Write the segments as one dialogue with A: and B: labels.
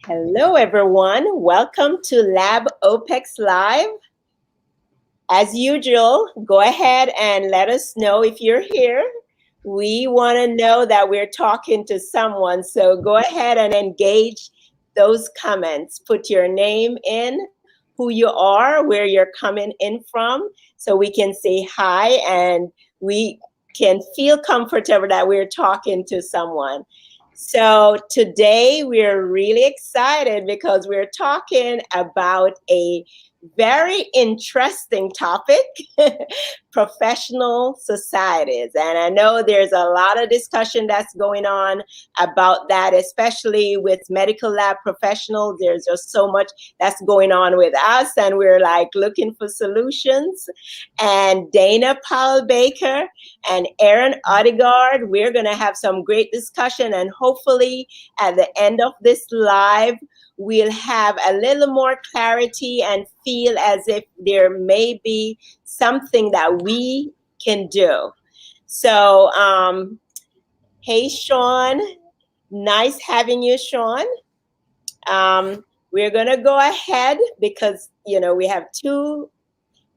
A: Hello, everyone. Welcome to LabOPEX Live. As usual, go ahead and let us know if you're here. We want to know that we're talking to someone, so go ahead and engage those comments. Put your name in, who you are, where you're coming in from, so we can say hi and we can feel comfortable that we're talking to someone. So today we're really excited because we're talking about a very interesting topic, professional societies. And I know there's a lot of discussion that's going on about that, especially with medical lab professionals. There's just so much that's going on with us, and we're like looking for solutions. And Dana Powell Baker and Aaron Odegard, we're going to have some great discussion, and hopefully at the end of this live, we'll have a little more clarity and feel as if there may be something that we can do. So, hey, Sean, nice having you, Sean. We're gonna go ahead because, we have two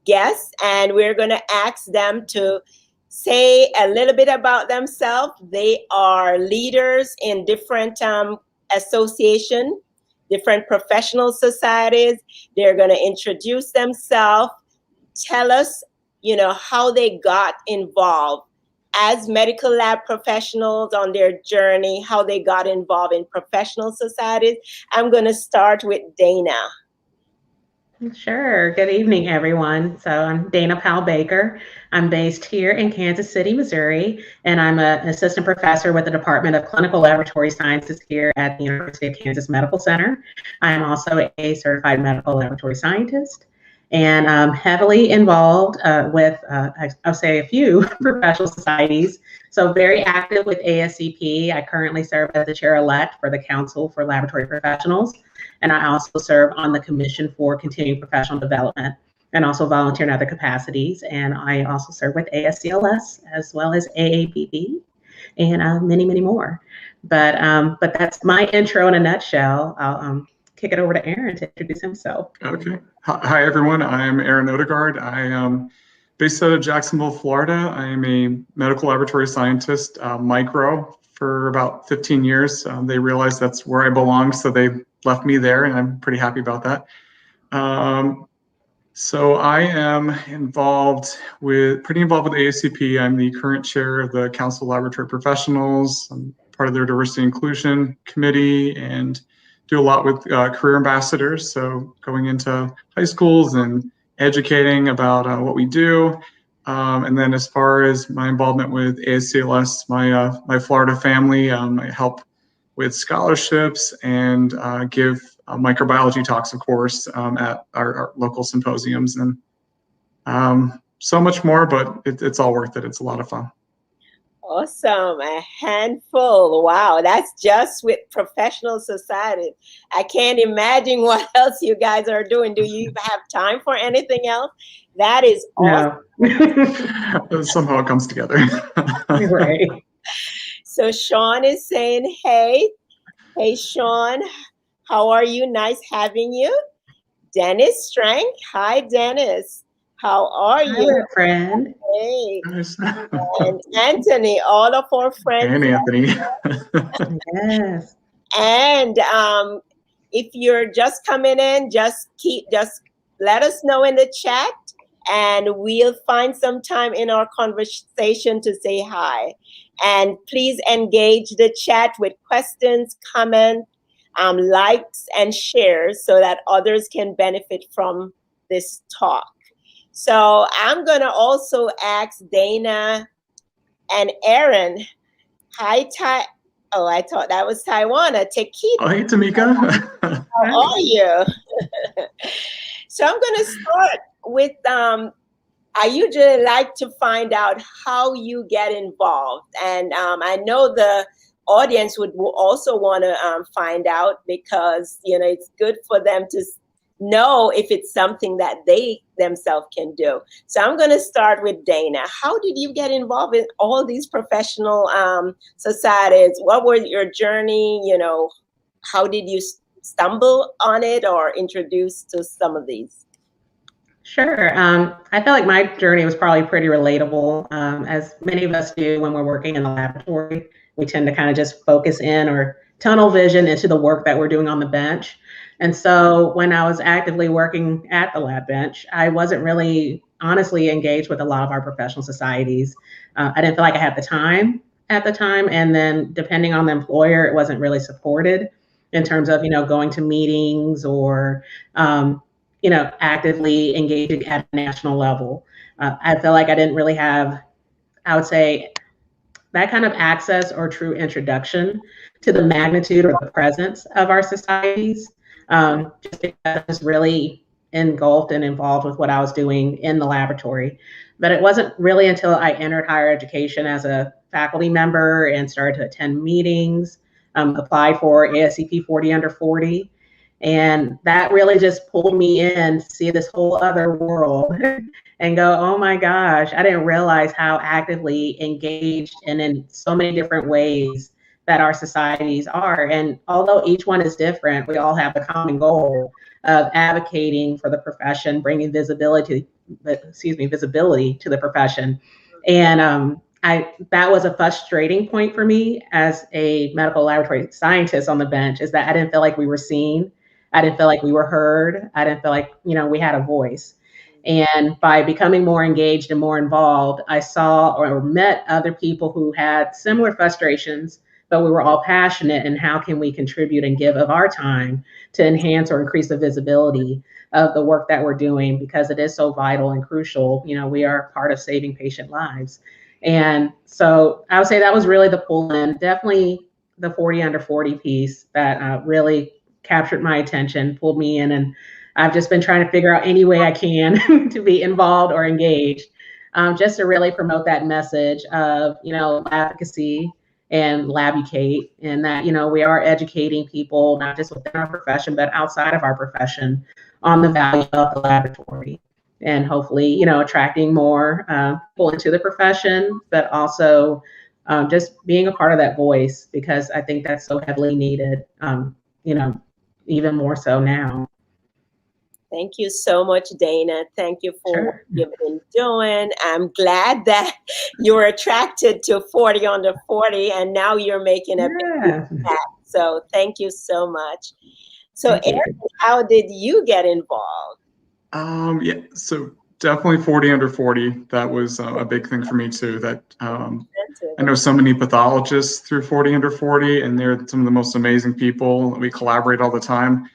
A: guests and we're gonna ask them to say a little bit about themselves. They are leaders in different associations, different professional societies. They're going to introduce themselves, tell us, how they got involved as medical lab professionals on their journey, how they got involved in professional societies. I'm going to start with Dana.
B: Sure. Good evening, everyone. So I'm Dana Powell Baker. I'm based here in Kansas City, Missouri, and I'm an assistant professor with the Department of Clinical Laboratory Sciences here at the University of Kansas Medical Center. I am also a certified medical laboratory scientist, and I'm heavily involved with, I'll say, a few professional societies. So very active with ASCP. I currently serve as the chair-elect for the Council for Laboratory Professionals. And I also serve on the Commission for Continuing Professional Development and also volunteer in other capacities. And I also serve with ASCLS as well as AAPP and many, many more. But that's my intro in a nutshell. I'll kick it over to Aaron to introduce himself.
C: Okay. Hi, everyone. I'm Aaron Odegard. I am based out of Jacksonville, Florida. I am a medical laboratory scientist, micro, for about 15 years. They realized that's where I belong, so they left me there, and I'm pretty happy about that. So I am pretty involved with ASCP. I'm the current chair of the Council of Laboratory Professionals. I'm part of their diversity and inclusion committee and do a lot with career ambassadors. So going into high schools and educating about what we do. And then as far as my involvement with ASCLS, my Florida family, I help with scholarships and give microbiology talks, of course, at our local symposiums, and so much more, but it's all worth it. It's a lot of fun.
A: Awesome. A handful. Wow. That's just with professional society. I can't imagine what else you guys are doing. Do you have time for anything else? That is awesome.
C: No. Somehow it comes together.
B: Right.
A: So Sean is saying, hey. Hey, Sean. How are you? Nice having you. Dennis Strang. Hi, Dennis. How are you?
B: Hi, friend.
A: Hey.
C: Nice.
A: And Anthony, all of our friends.
C: And Anthony.
B: Yes.
A: And if you're just coming in, just let us know in the chat, and we'll find some time in our conversation to say hi. And please engage the chat with questions, comments, likes, and shares so that others can benefit from this talk. So I'm going to also ask Dana and Aaron. Hi, Oh, I thought that was Taiwana. Tequila.
C: Oh, hey, Tamika.
A: How are you? So I'm going to start with, I usually like to find out how you get involved. And I know the audience would also want to find out because, it's good for them to know if it's something that they themselves can do. So I'm going to start with Dana. How did you get involved in all these professional societies? What was your journey? How did you stumble on it or introduced to some of these?
B: Sure. I feel like my journey was probably pretty relatable. As many of us do when we're working in the laboratory, we tend to kind of just focus in or tunnel vision into the work that we're doing on the bench. And so when I was actively working at the lab bench, I wasn't really honestly engaged with a lot of our professional societies. I didn't feel like I had the time at the time. And then depending on the employer, it wasn't really supported in terms of, going to meetings or, actively engaging at a national level. I feel like I didn't really have, I would say, that kind of access or true introduction to the magnitude or the presence of our societies, just because I was really engulfed and involved with what I was doing in the laboratory. But it wasn't really until I entered higher education as a faculty member and started to attend meetings, applied for ASCP 40 under 40. And that really just pulled me in to see this whole other world and go, oh my gosh, I didn't realize how actively engaged and in so many different ways that our societies are. And although each one is different, we all have the common goal of advocating for the profession, bringing visibility to the profession. And that was a frustrating point for me as a medical laboratory scientist on the bench, is that I didn't feel like we were seen. I didn't feel like we were heard. I didn't feel like, we had a voice. And by becoming more engaged and more involved, I saw or met other people who had similar frustrations, but we were all passionate in how can we contribute and give of our time to enhance or increase the visibility of the work that we're doing, because it is so vital and crucial. We are part of saving patient lives. And so I would say that was really the pull in, definitely the 40 under 40 piece that really captured my attention, pulled me in, and I've just been trying to figure out any way I can to be involved or engaged, just to really promote that message of, advocacy and LabUcate, and that, we are educating people, not just within our profession, but outside of our profession, on the value of the laboratory, and hopefully, attracting more people into the profession, but also just being a part of that voice, because I think that's so heavily needed, even more so now.
A: Thank you so much, Dana. Thank you for what you've been doing. I'm glad that you were attracted to 40 under 40, and now you're making a big impact. So thank you so much. So Eric, how did you get involved?
C: Yeah, so definitely 40 under 40. That was a big thing for me too. That I know so many pathologists through 40 under 40, and they're some of the most amazing people. We collaborate all the time.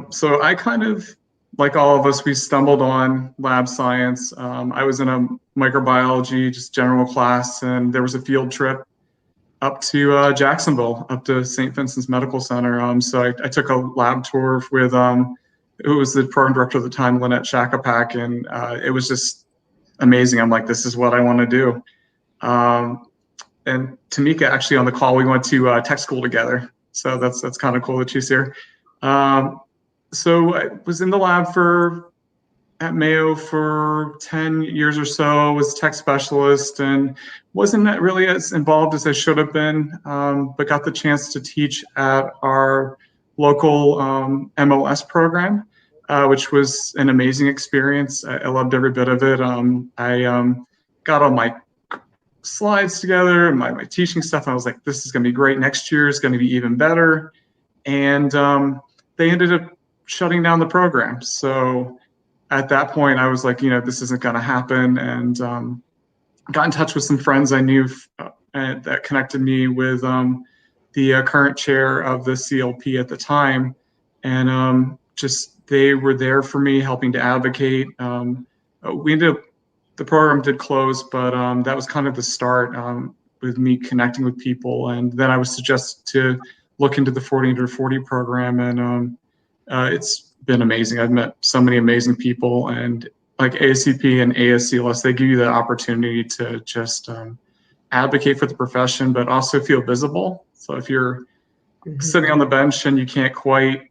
C: So I kind of, like all of us, we stumbled on lab science. I was in a microbiology, just general class, and there was a field trip up to Jacksonville, up to St. Vincent's Medical Center. So I took a lab tour with who was the program director at the time, Lynette Shakapak, and it was just amazing. I'm like, this is what I want to do. And Tamika, actually on the call, we went to tech school together. So that's kind of cool that she's here. So I was in the lab at Mayo for 10 years or so, was tech specialist, and wasn't really as involved as I should have been, but got the chance to teach at our local MLS program, which was an amazing experience. I loved every bit of it. I got all my slides together, my teaching stuff, and I was like, this is going to be great. Next year is going to be even better. And they ended up shutting down the program. So at that point, I was like, this isn't going to happen. And got in touch with some friends I knew that connected me with the current chair of the CLP at the time. And they were there for me, helping to advocate. The program did close, but that was kind of the start with me connecting with people. And then I was suggested to look into the 40 under 40 program, and it's been amazing. I've met so many amazing people, and like ASCP and ASCLS, they give you the opportunity to just advocate for the profession, but also feel visible. So if you're sitting on the bench and you can't quite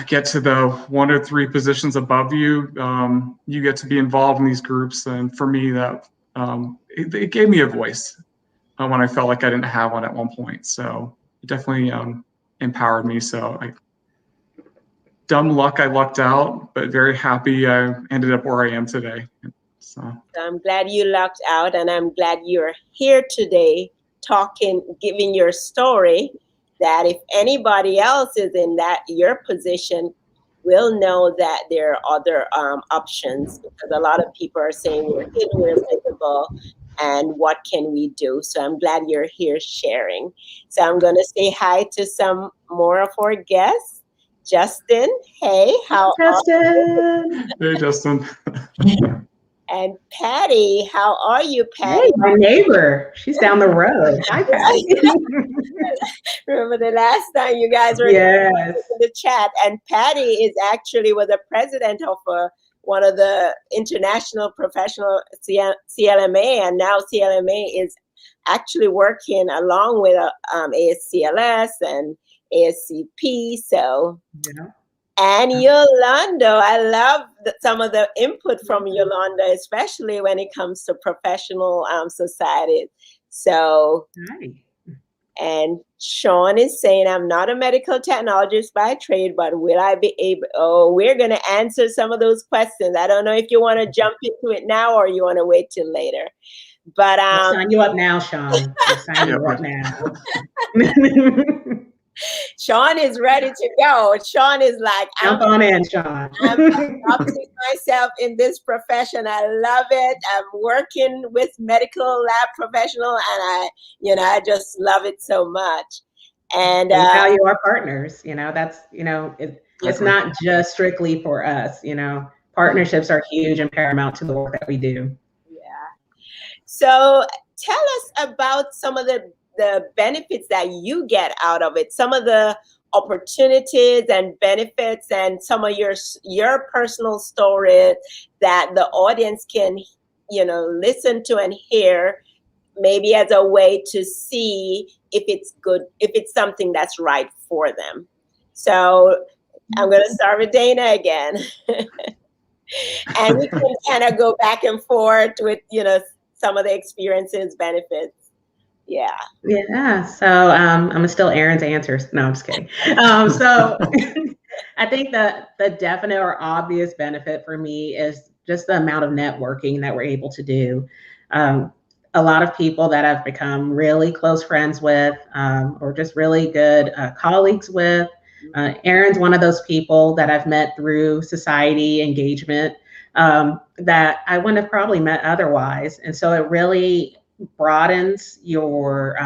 C: get to the 1 or 3 positions above you, you get to be involved in these groups. And for me, that it gave me a voice when I felt like I didn't have one at one point. So it definitely empowered me. So dumb luck, I lucked out, but very happy I ended up where I am today. So
A: I'm glad you lucked out, and I'm glad you're here today talking, giving your story, that if anybody else is in your position will know that there are other options, because a lot of people are saying we're hidden, we're invisible, and what can we do? So I'm glad you're here sharing. So I'm going to say hi to some more of our guests. Justin, hey, how are you?
C: Hey, Justin.
A: And Patty, how are you, Patty?
B: Hey, my neighbor. She's down the road. Hi, Patty.
A: Remember the last time you guys were
B: yes.
A: in the chat, and Patty was a president of one of the international professional CLMA, and now CLMA is actually working along with ASCLS and ASCP. So.
B: Yeah.
A: And Yolanda, I love some of the input from Yolanda, especially when it comes to professional societies. So,
B: Hi.
A: And Sean is saying, I'm not a medical technologist by trade, but will I be able? Oh, we're going to answer some of those questions. I don't know if you want to jump into it now or you want to wait till later. But
B: I'll sign you up now, Sean. I'll sign you up now.
A: Sean is ready to go. Sean is like,
B: jump on in, Sean.
A: I'm adopting myself in this profession. I love it. I'm working with medical lab professional, and I just love it so much. And
B: we value our partners. That's it's not just strictly for us. Partnerships are huge and paramount to the work that we do.
A: Yeah. So tell us about some of the benefits that you get out of it, some of the opportunities and benefits, and some of your personal story that the audience can, listen to and hear, maybe as a way to see if it's good, if it's something that's right for them. So I'm going to start with Dana again. And we can kind of go back and forth with, some of the experiences, benefits.
B: Yeah. So I'm gonna steal Aaron's answers. No, I'm just kidding. So I think the definite or obvious benefit for me is just the amount of networking that we're able to do. A lot of people that I've become really close friends with, or just really good colleagues with. Aaron's one of those people that I've met through society engagement that I wouldn't have probably met otherwise. And so it really broadens your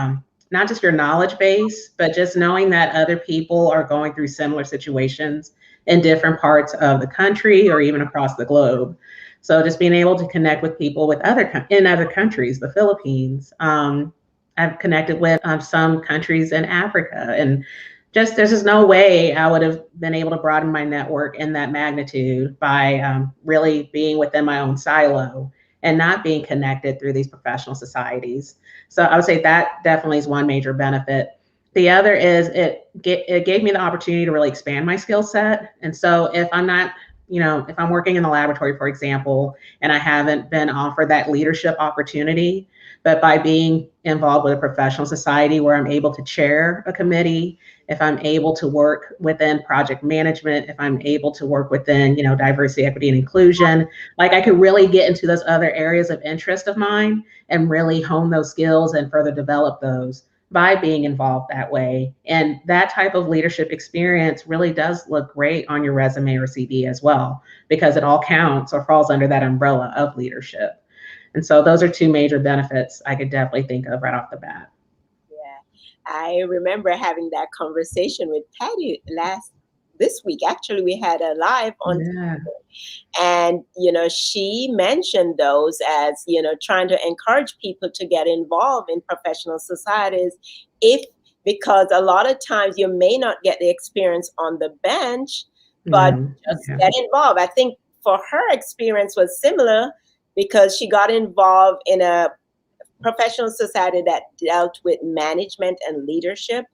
B: not just your knowledge base, but just knowing that other people are going through similar situations in different parts of the country or even across the globe. So just being able to connect with people in other countries, the Philippines. I've connected with some countries in Africa, and there's just no way I would have been able to broaden my network in that magnitude by really being within my own silo and not being connected through these professional societies. So I would say that definitely is one major benefit. The other is it gave me the opportunity to really expand my skill set. And so if I'm not, if I'm working in the laboratory, for example, and I haven't been offered that leadership opportunity, but by being involved with a professional society where I'm able to chair a committee, if I'm able to work within project management, if I'm able to work within, diversity, equity, and inclusion, like I could really get into those other areas of interest of mine and really hone those skills and further develop those by being involved that way. And that type of leadership experience really does look great on your resume or CV as well, because it all counts or falls under that umbrella of leadership. And so those are two major benefits I could definitely think of right off the bat.
A: I remember having that conversation with Patty this week. Actually, we had a live on Twitter. And, she mentioned those as, trying to encourage people to get involved in professional societies because a lot of times you may not get the experience on the bench, but just get involved. I think for her experience was similar because she got involved in a professional society that dealt with management and leadership,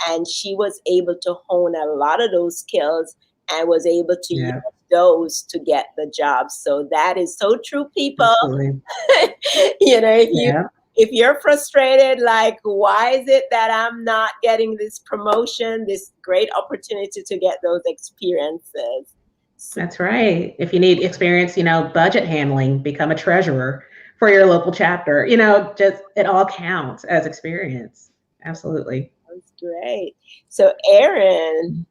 A: and she was able to hone a lot of those skills and was able to use those to get the job. So that is so true, people. if you're frustrated, like, why is it that I'm not getting this promotion, this great opportunity to get those experiences?
B: That's right. If you need experience, budget handling, become a treasurer for your local chapter. Just it all counts as experience. Absolutely.
A: That's great. So, Erin.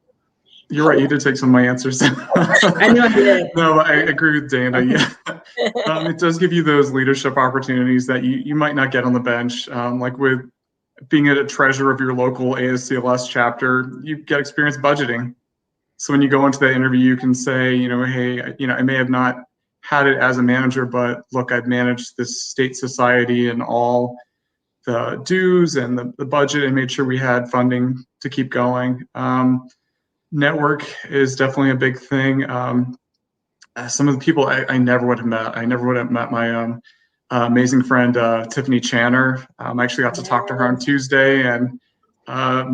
C: You're right. You did take some of my answers.
B: I knew I did.
C: No, I agree with Dana. Yeah, it does give you those leadership opportunities that you might not get on the bench. Like with being a treasurer of your local ASCLS chapter, you get experience budgeting. So when you go into that interview, you can say, hey, I may have not had it as a manager, but look, I've managed this state society and all the dues and the budget and made sure we had funding to keep going. Network is definitely a big thing. Some of the people I never would have met. I never would have met my amazing friend, Tiffany Channer. I actually got to talk to her on Tuesday and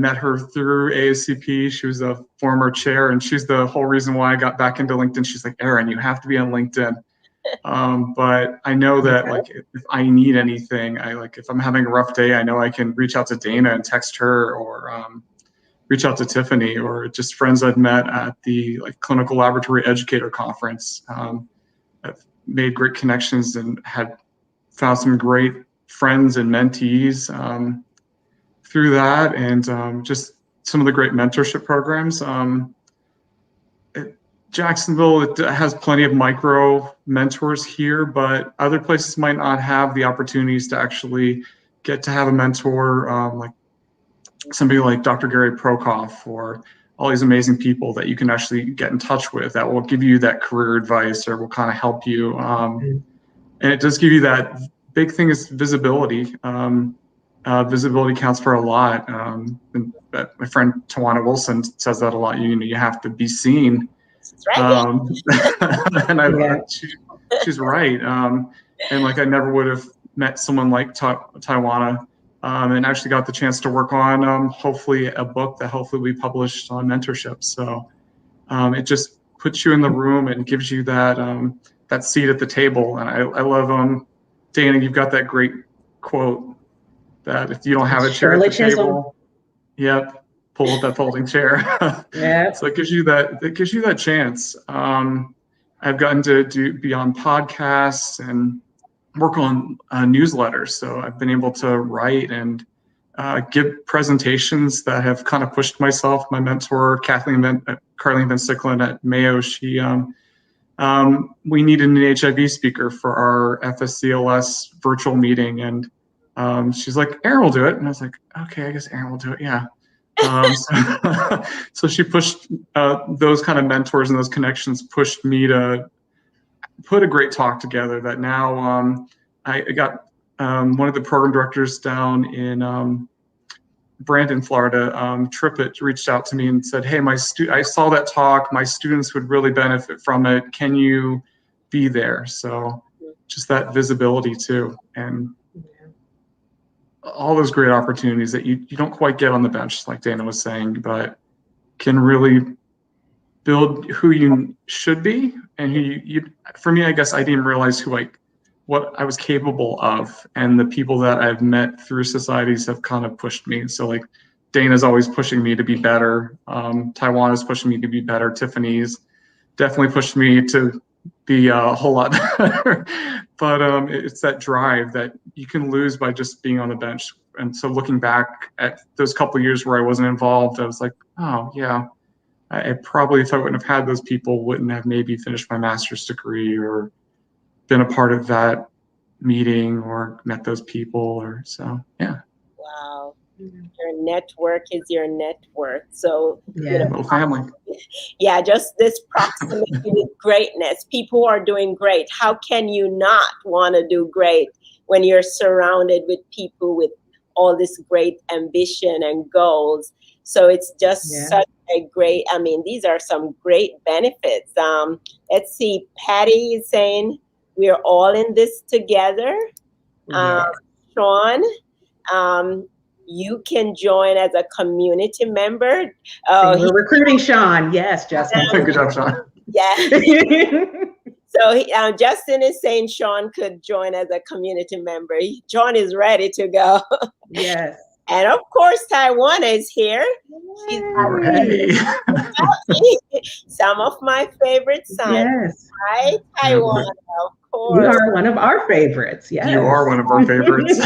C: met her through ASCP. She was a former chair, and she's the whole reason why I got back into LinkedIn. She's like, Erin, you have to be on LinkedIn. But I know that like if I need anything, if I'm having a rough day, I know I can reach out to Dana and text her, or reach out to Tiffany, or just friends I've met at the Clinical Laboratory Educator Conference. I've made great connections and had found some great friends and mentees through that, and just some of the great mentorship programs. Jacksonville, it has plenty of micro mentors here, but other places might not have the opportunities to actually get to have a mentor, like somebody like Dr. Gary Prokoff, or all these amazing people that you can actually get in touch with that will give you that career advice or will kind of help you. And it does give you that big thing is visibility. Visibility counts for a lot. And my friend Tawana Wilson says that a lot. You have to be seen. And she's right. And I never would have met someone like Tawana, and actually got the chance to work on hopefully a book that hopefully we published on mentorship. So it just puts you in the room and gives you that seat at the table. And I love Dana, you've got that great quote that if you don't have a chair at the table, yep, pull up that folding chair.
B: Yeah.
C: So it gives you that chance. I've gotten to be on podcasts and work on newsletters. So I've been able to write and give presentations that have kind of pushed myself. My mentor, Carleen Van Sicklen at Mayo, we needed an HIV speaker for our FSCLS virtual meeting. And she's like, Erin will do it. And I was like, okay, I guess Erin will do it. Yeah. So she pushed those kind of mentors and those connections pushed me to put a great talk together that now I got one of the program directors down in Brandon, Florida, Trippett, reached out to me and said, hey, I saw that talk. My students would really benefit from it. Can you be there? So just that visibility too. And all those great opportunities that you don't quite get on the bench, like Dana was saying, but can really build who you should be. And for me, I guess I didn't realize what I was capable of, and the people that I've met through societies have kind of pushed me. So Dana's always pushing me to be better. Taiwan is pushing me to be better. Tiffany's definitely pushed me to be a whole lot better. But it's that drive that you can lose by just being on the bench. And so looking back at those couple of years where I wasn't involved, I was like, oh yeah, I probably, if I wouldn't have had those people, wouldn't have maybe finished my master's degree or been a part of that meeting or met those people, or so, yeah.
A: Wow. Your network is your net worth. So
C: little family.
A: Yeah, just this proximity with greatness. People are doing great. How can you not want to do great when you're surrounded with people with all this great ambition and goals? So it's just such a great, these are some great benefits. Let's see, Patty is saying we're all in this together. Sean, you can join as a community member.
B: We're recruiting Sean. Yes, Justin.
C: Good job, Sean.
A: Yeah. So Justin is saying Sean could join as a community member. Sean is ready to go.
B: Yes.
A: And of course, Taiwan is here. She's
C: Hooray.
A: some of my favorite signs.
B: Yes.
A: Right? Taiwan, of course.
B: You are one of our favorites. Yes.
C: You are one of our favorites.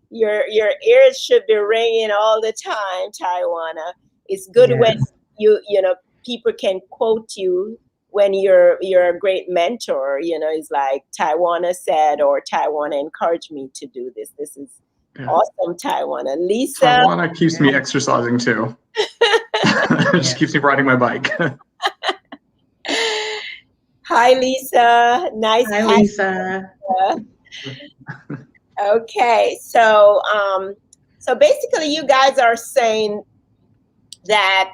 A: Your ears should be ringing all the time, Taiwana. It's good when you know people can quote you when you're a great mentor. You know, it's like Taiwana said, or Taiwana encouraged me to do this. This is awesome, Taiwana. Lisa.
C: Taiwana keeps me exercising too. Just keeps me riding my bike.
A: Hi, Lisa. Nice.
B: Hi, Lisa.
A: Okay, so so basically, you guys are saying that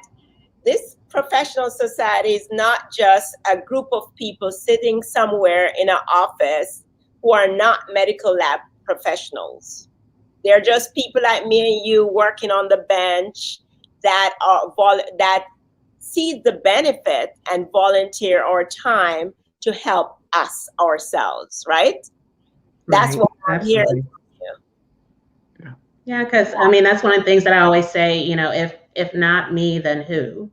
A: this professional society is not just a group of people sitting somewhere in an office who are not medical lab professionals. They're just people like me and you working on the bench that are that see the benefit and volunteer our time to help us ourselves, right? That's what I'm here.
B: Yeah, because I mean, that's one of the things that I always say, you know, if not me, then who?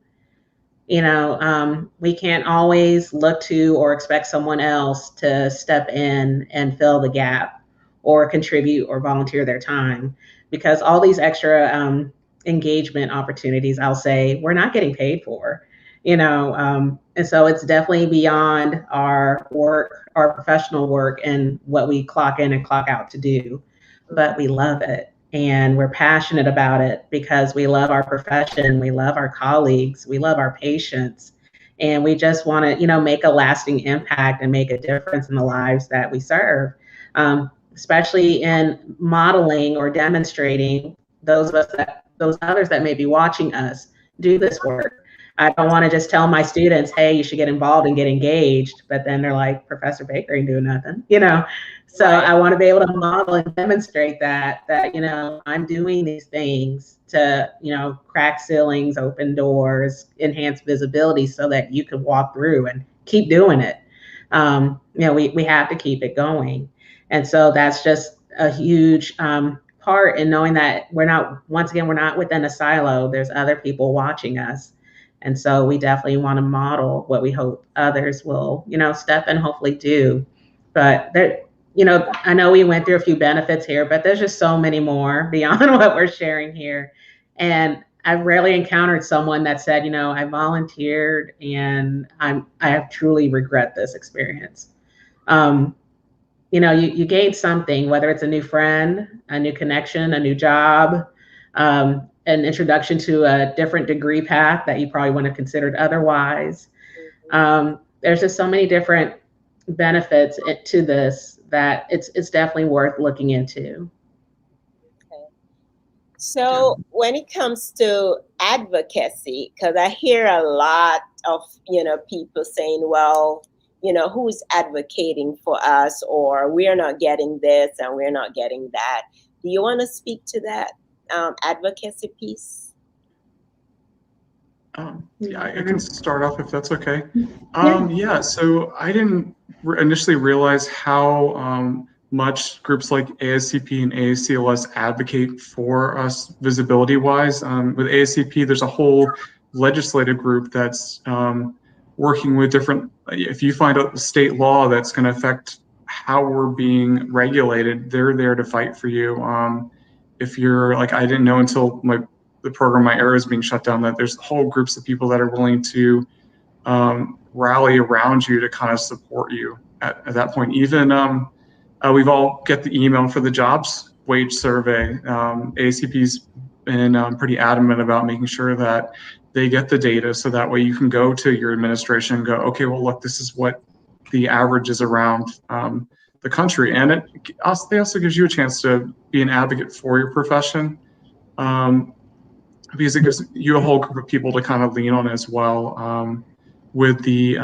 B: You know, we can't always look to or expect someone else to step in and fill the gap or contribute or volunteer their time, because all these extra engagement opportunities, I'll say, we're not getting paid for, you know, and so it's definitely beyond our work, our professional work, and what we clock in and clock out to do, but we love it. And we're passionate about it because we love our profession, we love our colleagues, we love our patients, and we just want to, you know, make a lasting impact and make a difference in the lives that we serve, especially in modeling or demonstrating those others that may be watching us do this work. I don't want to just tell my students, hey, you should get involved and get engaged, but then they're like, Professor Baker ain't doing nothing, you know? So I want to be able to model and demonstrate that, you know, I'm doing these things to, you know, crack ceilings, open doors, enhance visibility so that you can walk through and keep doing it. You know, we have to keep it going. And so that's just a huge part in knowing that we're not within a silo. There's other people watching us. And so we definitely want to model what we hope others will, you know, step and hopefully do. But there, you know, I know we went through a few benefits here, but there's just so many more beyond what we're sharing here. And I've rarely encountered someone that said, you know, I volunteered and I have truly regret this experience. You know, you gain something, whether it's a new friend, a new connection, a new job, an introduction to a different degree path that you probably wouldn't have considered otherwise. There's just so many different benefits to this that it's definitely worth looking into.
A: Okay. So when it comes to advocacy, because I hear a lot of, you know, people saying, well, you know, who's advocating for us, or we're not getting this and we're not getting that. Do you want to speak to that advocacy piece?
C: Yeah, I can start off if that's okay. Yeah, so I didn't initially realize how much groups like ASCP and AACLS advocate for us visibility-wise. With ASCP, there's a whole legislative group that's working with different, if you find a state law that's going to affect how we're being regulated, they're there to fight for you. If you're like, I didn't know until the program my era is being shut down that there's whole groups of people that are willing to rally around you to kind of support you at that point. Even we've all get the email for the jobs wage survey. ACP's been pretty adamant about making sure that they get the data so that way you can go to your administration and go, okay, well, look, this is what the average is around the country. And it also gives you a chance to be an advocate for your profession, because it gives you a whole group of people to kind of lean on as well. With the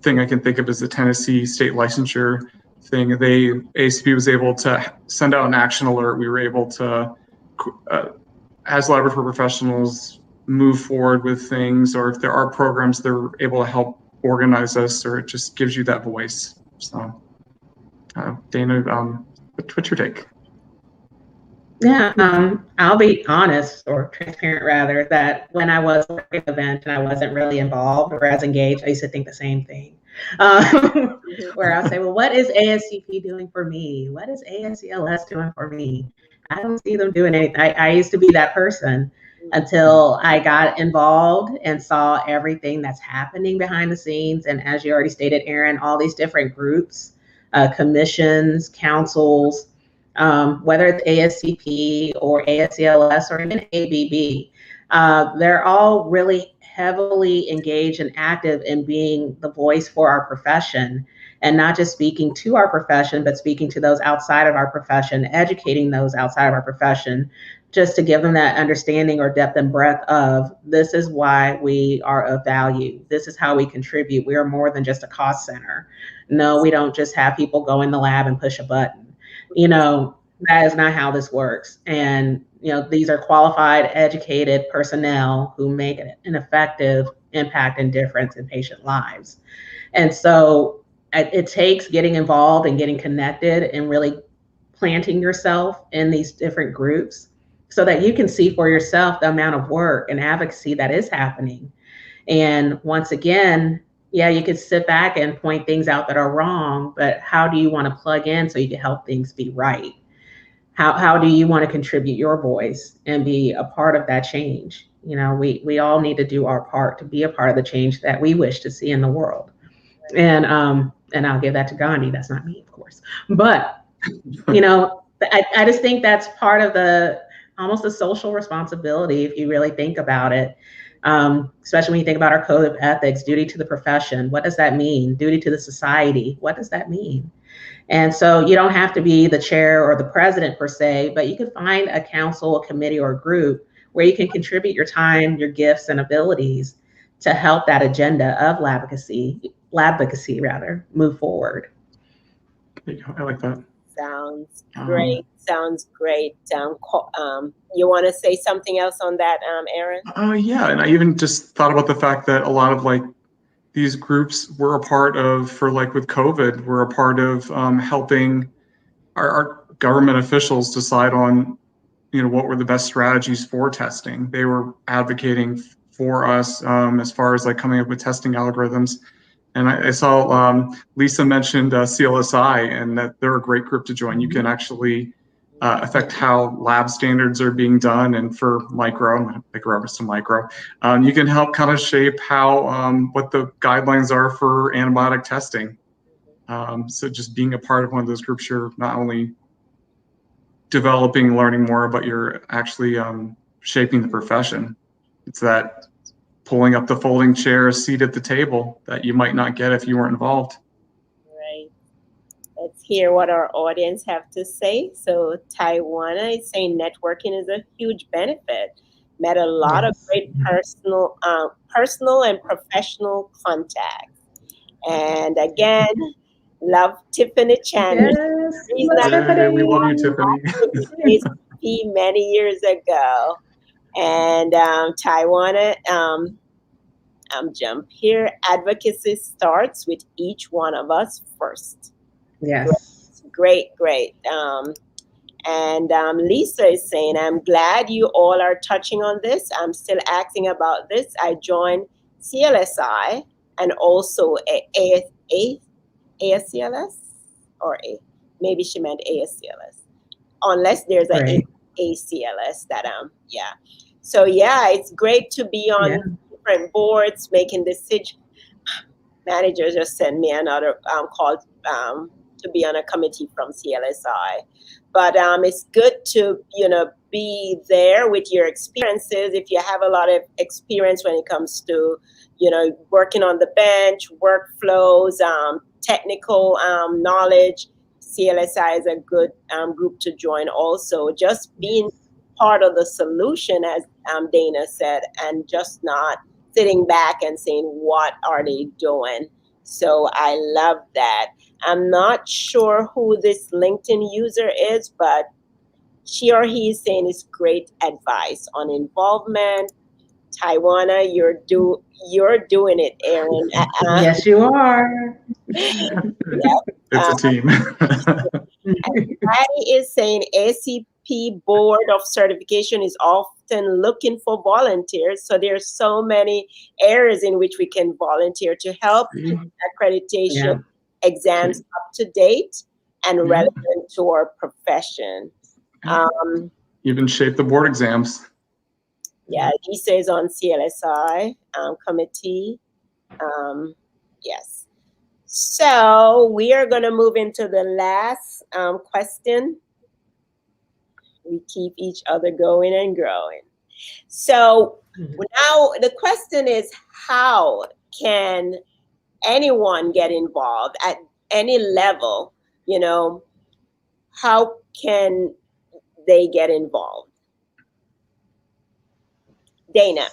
C: thing I can think of as the Tennessee state licensure thing, ACP was able to send out an action alert. We were able to, as laboratory professionals, move forward with things, or if there are programs, they're able to help organize us, or it just gives you that voice. So, Dana, what's your take?
B: Yeah, I'll be honest or transparent rather, that when I was working the event and I wasn't really involved or as engaged, I used to think the same thing. Where I'll say, well, what is ASCP doing for me? What is ASCLS doing for me? I don't see them doing anything. I used to be that person until I got involved and saw everything that's happening behind the scenes. And as you already stated, Erin, all these different groups, commissions, councils, whether it's ASCP or ASCLS or even ABB, they're all really heavily engaged and active in being the voice for our profession, and not just speaking to our profession, but speaking to those outside of our profession, educating those outside of our profession, just to give them that understanding or depth and breadth of, this is why we are of value. This is how we contribute. We are more than just a cost center. No, we don't just have people go in the lab and push a button. That is not how this works. And, these are qualified, educated personnel who make an effective impact and difference in patient lives. And so it takes getting involved and getting connected and really planting yourself in these different groups so that you can see for yourself the amount of work and advocacy that is happening. And once again, yeah, you could sit back and point things out that are wrong, but how do you want to plug in so you can help things be right? How do you want to contribute your voice and be a part of that change? We all need to do our part to be a part of the change that we wish to see in the world. And I'll give that to Gandhi. That's not me, of course. But I just think that's part of almost the social responsibility, if you really think about it. Especially when you think about our code of ethics, duty to the profession. What does that mean? Duty to the society. What does that mean? And so you don't have to be the chair or the president per se, but you can find a council, a committee, or a group where you can contribute your time, your gifts, and abilities to help that agenda of labvocacy rather, move forward.
C: I like that.
A: Sounds great. Sounds great. You want to say something else on that, Erin?
C: Yeah, and I even just thought about the fact that a lot of these groups were a part of, with COVID, we're a part of helping our government officials decide on, what were the best strategies for testing. They were advocating for us as far as coming up with testing algorithms. And I saw Lisa mentioned CLSI, and that they're a great group to join. You can actually affect how lab standards are being done, and for micro to micro, you can help kind of shape how what the guidelines are for antibiotic testing. So just being a part of one of those groups, you're not only developing, learning more, but you're actually shaping the profession. It's that pulling up the folding chair, a seat at the table that you might not get if you weren't involved.
A: Right. Let's hear what our audience have to say. So Taiwana is saying networking is a huge benefit. Met a lot of great personal and professional contacts. And again, love Tiffany Chandler.
C: Yes. We love you, Tiffany.
A: ASCP many years ago. And Taiwana, jump here. Advocacy starts with each one of us first.
B: Yes.
A: Great. And Lisa is saying, I'm glad you all are touching on this. I'm still asking about this. I joined CLSI and also ASCLS, or maybe she meant ASCLS, unless there's an ACLS that yeah. So yeah, it's great to be on different boards making decisions. Manager just sent me another call to be on a committee from CLSI, but it's good to be there with your experiences. If you have a lot of experience when it comes to working on the bench, workflows, technical knowledge, CLSI is a good group to join. Also, just being part of the solution, as Dana said, and just not sitting back and saying, what are they doing? So I love that. I'm not sure who this LinkedIn user is, but she or he is saying it's great advice on involvement. Taiwana, you're doing it, Erin.
B: Yes, you are.
C: It's a team.
A: Patty is saying ACP Board of Certification is often looking for volunteers. So there's so many areas in which we can volunteer to help keep accreditation exams up to date and relevant to our profession.
C: Even shape the board exams.
A: Yeah, Lisa is on CLSI committee. Yes. So we are going to move into the last question. We keep each other going and growing. So now the question is, how can anyone get involved at any level? You know, how can they get involved? Dana.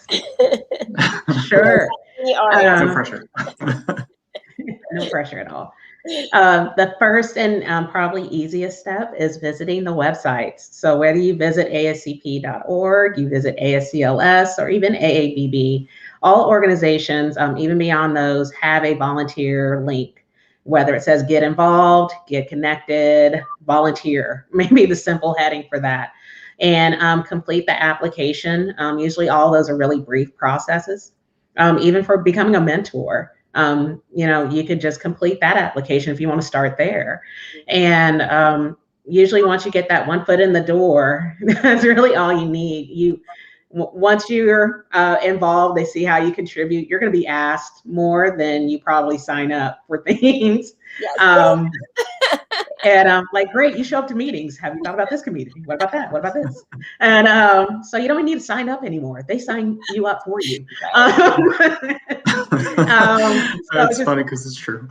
B: Sure.
C: No pressure.
B: No pressure at all. The first and probably easiest step is visiting the websites. So whether you visit ascp.org, you visit ASCLS, or even AABB, all organizations, even beyond those, have a volunteer link. Whether it says get involved, get connected, volunteer, maybe the simple heading for that. And complete the application. Usually all those are really brief processes. Even for becoming a mentor. You could just complete that application if you want to start there. And usually once you get that one foot in the door, that's really all you need. Once you're involved, they see how you contribute. You're going to be asked more than you probably sign up for things.
A: Yes.
B: And I'm like, great, you show up to meetings. Have you thought about this committee? What about that? What about this? And so you don't need to sign up anymore. They sign you up for you.
C: That's funny because it's true.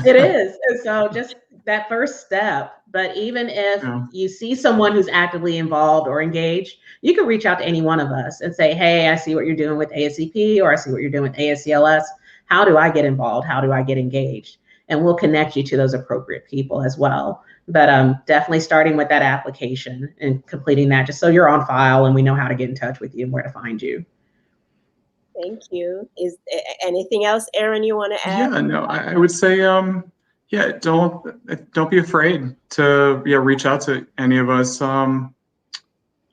B: It is. And so just that first step. But even if you see someone who's actively involved or engaged, you can reach out to any one of us and say, hey, I see what you're doing with ASCP, or I see what you're doing with ASCLS. How do I get involved? How do I get engaged? And we'll connect you to those appropriate people as well. But definitely starting with that application and completing that, just so you're on file and we know how to get in touch with you and where to find you.
A: Thank you. Is anything else, Erin, you want to add?
C: Yeah, no, I would say, don't be afraid to reach out to any of us.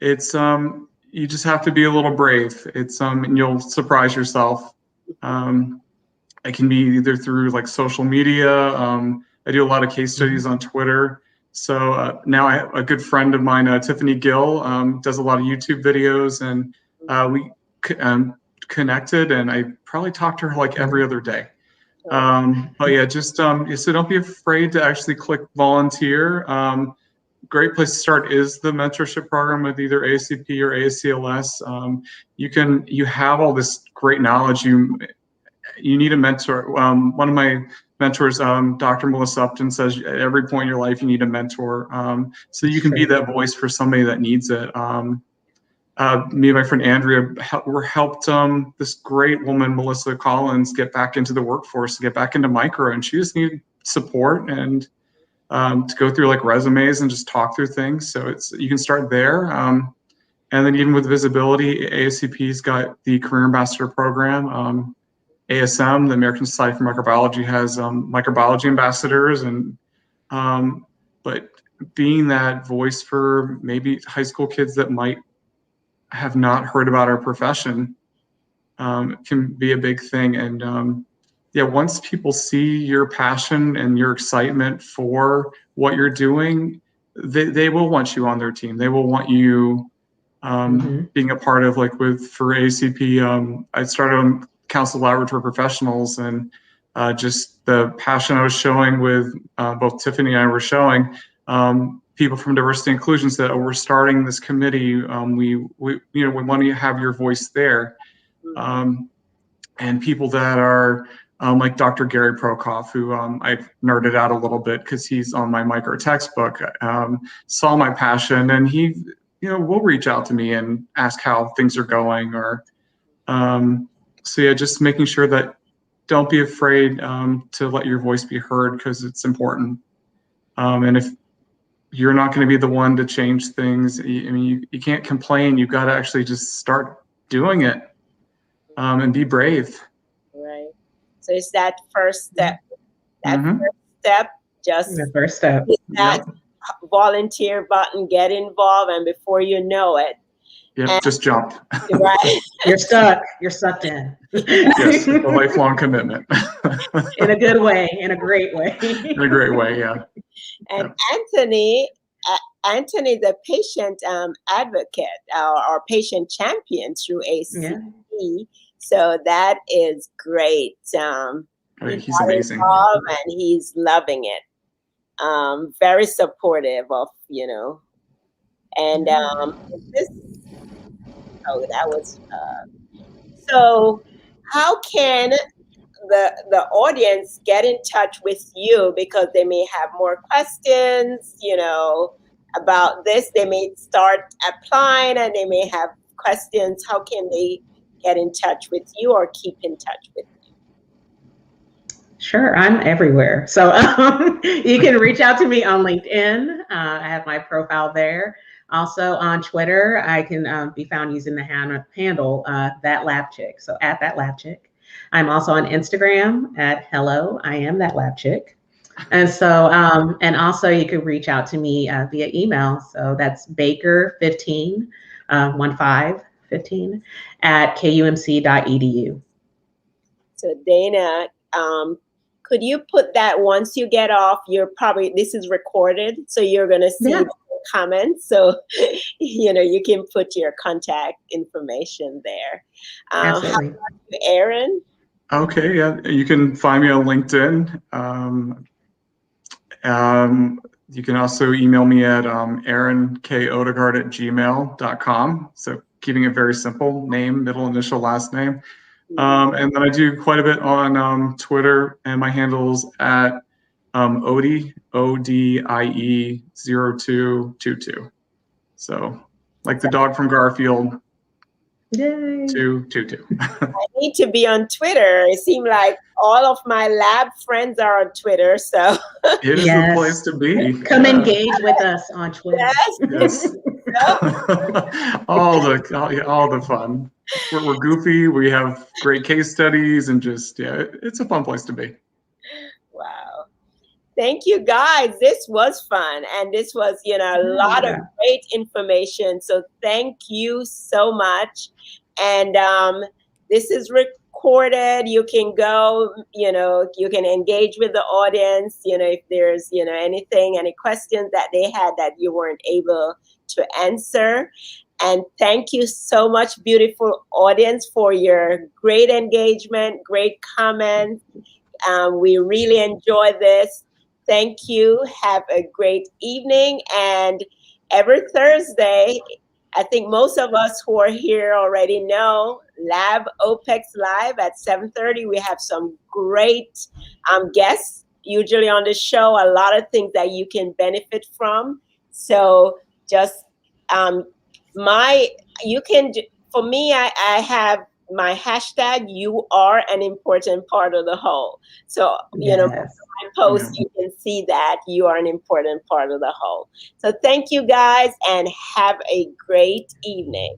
C: It's you just have to be a little brave. It's and you'll surprise yourself. It can be either through like social media. I do a lot of case studies on Twitter. So now I have a good friend of mine, Tiffany Gill, does a lot of YouTube videos, and we connected, and I probably talk to her like every other day. But yeah, just so don't be afraid to actually click volunteer. Great place to start is the mentorship program with either ACP or ASCLS. You have all this great knowledge. You need a mentor. One of my mentors, Dr. Melissa Upton, says at every point in your life you need a mentor, so you can be that voice for somebody that needs it. Me and my friend Andrea were helped this great woman, Melissa Collins, get back into the workforce, to get back into micro, and she just needed support and to go through like resumes and just talk through things. So you can start there. And then even with visibility, ASCP's got the Career Ambassador Program. ASM, the American Society for Microbiology, has microbiology ambassadors, and but being that voice for maybe high school kids that might have not heard about our profession can be a big thing. And once people see your passion and your excitement for what you're doing, they will want you on their team. They will want you being a part of, like for ACP, I started on Council Laboratory Professionals, and just the passion I was showing with both Tiffany and I were showing, people from diversity and inclusion said, "Oh, we're starting this committee. We want to have your voice there." And people that are like Dr. Gary Prokoff, who I've nerded out a little bit because he's on my micro textbook, saw my passion, and he will reach out to me and ask how things are going, or just making sure that don't be afraid to let your voice be heard, because it's important. And if you're not going to be the one to change things, you can't complain. You've got to actually just start doing it. and be brave.
A: Right. So it's that first step. That
C: Mhm.
A: first step, just
B: The first step.
A: hit that volunteer button, get involved, and before you know it,
C: Yep, just jump.
A: right?
B: You're stuck. You're sucked in.
C: Yes, a lifelong commitment.
B: In a good way, in a great way.
C: In a great way, yeah.
A: And
C: Yep.
A: Anthony is a patient advocate or patient champion through ACP. So that is great.
C: He's amazing.
A: Involved and he's loving it. Very supportive of, and this. Oh, that was. So, how can the audience get in touch with you, because they may have more questions, about this? They may start applying and they may have questions. How can they get in touch with you or keep in touch with you?
B: Sure, I'm everywhere. So you can reach out to me on LinkedIn. I have my profile there. Also on Twitter, I can be found using the handle That Lab Chick. So at That Lab Chick. I'm also on Instagram at Hello, I Am That Lab Chick. And so, and also you can reach out to me via email. So that's Baker15, 15 at kumc.edu.
A: So Dana, could you put that once you get off? This is recorded, so you're going to see the comments. So, you can put your contact information there.
B: Absolutely.
A: How about you, Aaron?
C: Okay, yeah, you can find me on LinkedIn. You can also email me at aaronkodegard@gmail.com. So keeping it very simple, name, middle initial, last name. And then I do quite a bit on Twitter, and my handle's at Odie, ODIE 0222. So like the dog from Garfield.
B: Yay.
C: 222.
A: I need to be on Twitter. It seems like all of my lab friends are on Twitter, so
C: it is the place to be.
B: Come engage with us on Twitter.
C: Yes. all the fun. We're goofy. We have great case studies, and it's a fun place to be.
A: Wow. Thank you, guys. This was fun, and this was, a lot of great information. So thank you so much. And this is recorded. You can go, you can engage with the audience, if there's, any questions that they had that you weren't able to answer. And thank you so much, beautiful audience, for your great engagement, great comments. We really enjoy this. Thank you. Have a great evening. And every Thursday, I think most of us who are here already know, LabOPEX Live at 7:30. We have some great guests usually on the show, a lot of things that you can benefit from. So just for me, I have my hashtag, you are an important part of the whole. So, my post, you can see that you are an important part of the whole. So thank you guys, and have a great evening.